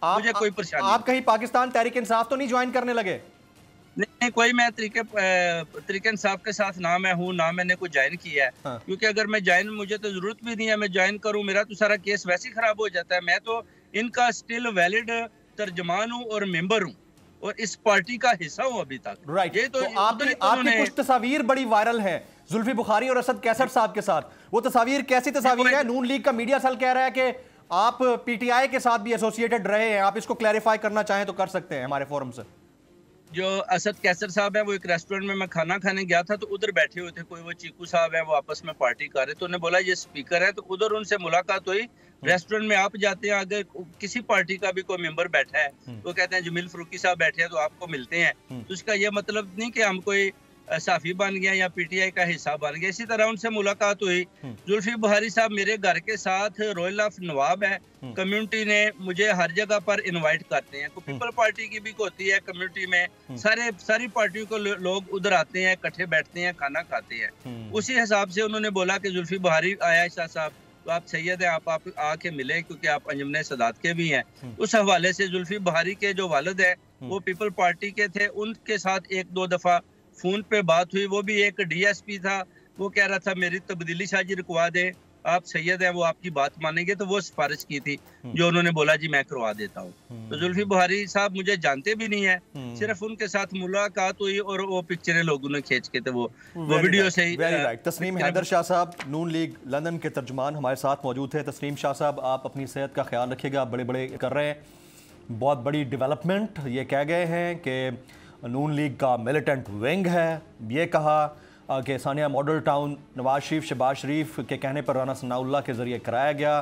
मुझे कोई परेशानी। आप कहीं पाकिस्तान तहरीक इंसाफ तो नहीं ज्वाइन करने लगे? नहीं, कोई मैं तरीके इंसाफ के साथ ना मैं हूँ, ना मैंने कोई ज्वाइन किया है। हाँ। क्योंकि अगर मैं ज्वाइन, मुझे तो जरूरत भी नहीं है मैं ज्वाइन करूँ, मेरा तो सारा केस वैसे ही खराब हो जाता है। मैं तो इनका स्टिल वैलिड तर्जमान हूँ और मेंबर हूँ और इस पार्टी का हिस्सा हूँ अभी तक। राइट। ये तो आपकी कुछ तस्वीर बड़ी वायरल है जुल्फी बुखारी और असद कैसर साहब के साथ। वो तस्वीर कैसी तस्वीर है? नून लीग का मीडिया सेल कह रहा है कि आप पीटीआई के साथ भी एसोसिएटेड रहे हैं। आप इसको क्लैरिफाई करना चाहें तो कर सकते हैं हमारे फोरम से। जो असद कैसर साहब है, वो एक रेस्टोरेंट में मैं खाना खाने गया था तो उधर बैठे हुए थे कोई, वो चीकू साहब है, वो आपस में पार्टी कर रहे, तो उन्हें बोला ये स्पीकर है, तो उधर उनसे मुलाकात हुई। रेस्टोरेंट में आप जाते हैं, अगर किसी पार्टी का भी कोई मेंबर बैठा है तो कहते हैं जमील फरूकी साहब बैठे हैं तो आपको मिलते हैं। तो उसका ये मतलब नहीं कि हम कोई साफी बन गया या पीटीआई का हिस्सा बन गया। इसी तरह उनसे मुलाकात हुई। जुल्फी बुखारी साहब मेरे घर के साथ रॉयल ऑफ नवाब है, कम्युनिटी ने मुझे हर जगह पर इनवाइट करते हैं। पीपल पार्टी की भी होती है कम्युनिटी में, सारी पार्टियों को लोग उधर आते हैं, इकट्ठे बैठते हैं, खाना खाते हैं। उसी हिसाब से उन्होंने बोला कि जुल्फी बुखारी आया शाह साहब, तो आप सैयद है, आप आके मिले क्योंकि आप अंजुमन सदात के भी हैं। उस हवाले से जुल्फी बुखारी के जो वालिद है वो पीपल पार्टी के थे, उनके साथ एक दो दफा फोन पे बात हुई। वो भी एक डीएसपी था, वो कह रहा था मेरी तब्दीली शाजी रुकवा दे, आप सैयद हैं, वो आपकी बात मानेंगे, तो वो सिफारिश की थी जो उन्होंने बोला जी मैं करवा देता हूँ। तो जुल्फी बुखारी साहब मुझे जानते भी नहीं है, सिर्फ उनके साथ मुलाकात हुई और वो पिक्चरें लोगों ने खींच के, तो वो वीडियो से ही। Very right. Tasneem Haider Shah Sahab, Noon league London के तर्जुमान, हमारे साथ मौजूद है। तस्नीम शाह साहब, आप अपनी सेहत का ख्याल रखिएगा, बड़े बड़े कर रहे हैं, बहुत बड़ी डेवलपमेंट ये कह गए हैं कि नून लीग का मिलिटेंट विंग है। ये कहा कि सानिया मॉडल टाउन नवाज शरीफ शहबाज शरीफ के कहने पर राना सनाउल्लाह के ज़रिए कराया गया।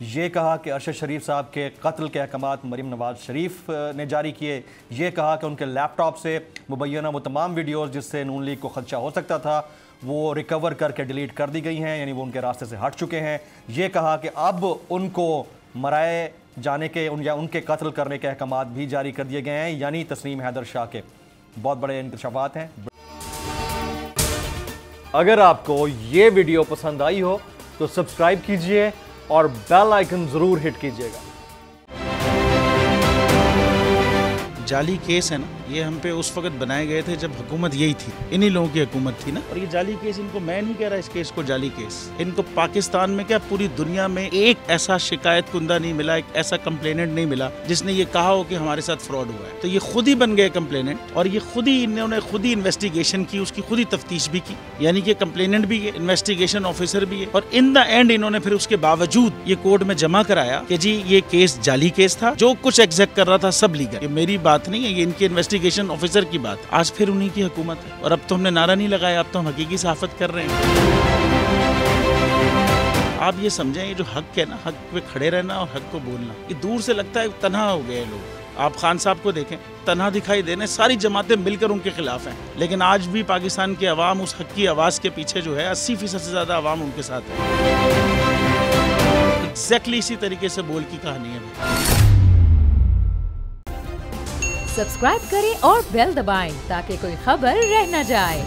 ये कहा कि अरशद शरीफ साहब के कत्ल के अहकामात मरीम नवाज शरीफ ने जारी किए। ये कहा कि उनके लैपटॉप से मुबैना वो तमाम वीडियोज़ जिससे नून लीग को खदशा हो सकता था वो रिकवर करके डिलीट कर दी गई हैं, यानी वो उनके रास्ते से हट चुके हैं। ये कहा कि अब उनको मराए जाने के या उनके कत्ल करने के अहकामात भी जारी कर दिए गए हैं, यानी तस्नीम हैदर शाह के बहुत बड़े इंकशाफात हैं। अगर आपको ये वीडियो पसंद आई हो तो सब्सक्राइब कीजिए और बेल आइकन जरूर हिट कीजिएगा। जाली केस है ना, ये हम पे उस वक्त बनाए गए थे जब हुकूमत यही थी, इन्हीं लोगों की हुकूमत थी ना। और ये जाली केस, इनको मैं नहीं कह रहा इस केस को जाली केस, इनको पाकिस्तान में क्या पूरी दुनिया में एक ऐसा शिकायत कुंदा नहीं मिला, एक ऐसा कंप्लेनेंट नहीं मिला जिसने ये कहा हो कि हमारे साथ फ्रॉड हुआ है। तो ये खुद ही बन गए कंप्लेनेंट और ये खुद ही इन्होंने खुद ही इन्वेस्टिगेशन की, उसकी खुद ही तफ्तीश भी की, यानी कि कंप्लेनेंट भी है, इन्वेस्टिगेशन ऑफिसर भी है। और इन द एंड इन्होंने फिर उसके बावजूद ये कोर्ट में जमा कराया कि जी ये केस जाली केस था, जो कुछ एग्जैक्ट कर रहा था सब लीगल। ये मेरी बात नहीं है, ये इनके इन्वेस्टिगेशन ऑफिसर की बात। आज फिर उन्हीं की हुकूमत है और अब तो हमने नारा नहीं लगाया, अब तो हम हकीकी सहाफत कर रहे हैं। आप ये समझें, ये जो हक है ना, हक पे खड़े रहना और हक को बोलना, ये दूर से लगता है तन्हा हो गए लोग। आप खान साहब को देखें, तन्हा दिखाई देने, सारी जमातें मिलकर उनके खिलाफ हैं, लेकिन आज भी पाकिस्तान की आवाम उस हक की आवाज़ के पीछे जो है 80% से ज़्यादा आवाम उनके साथ है। एग्जैक्टली इसी तरीके से बोल की कहानी है। सब्सक्राइब करें और बेल दबाएं ताकि कोई खबर रह न जाए।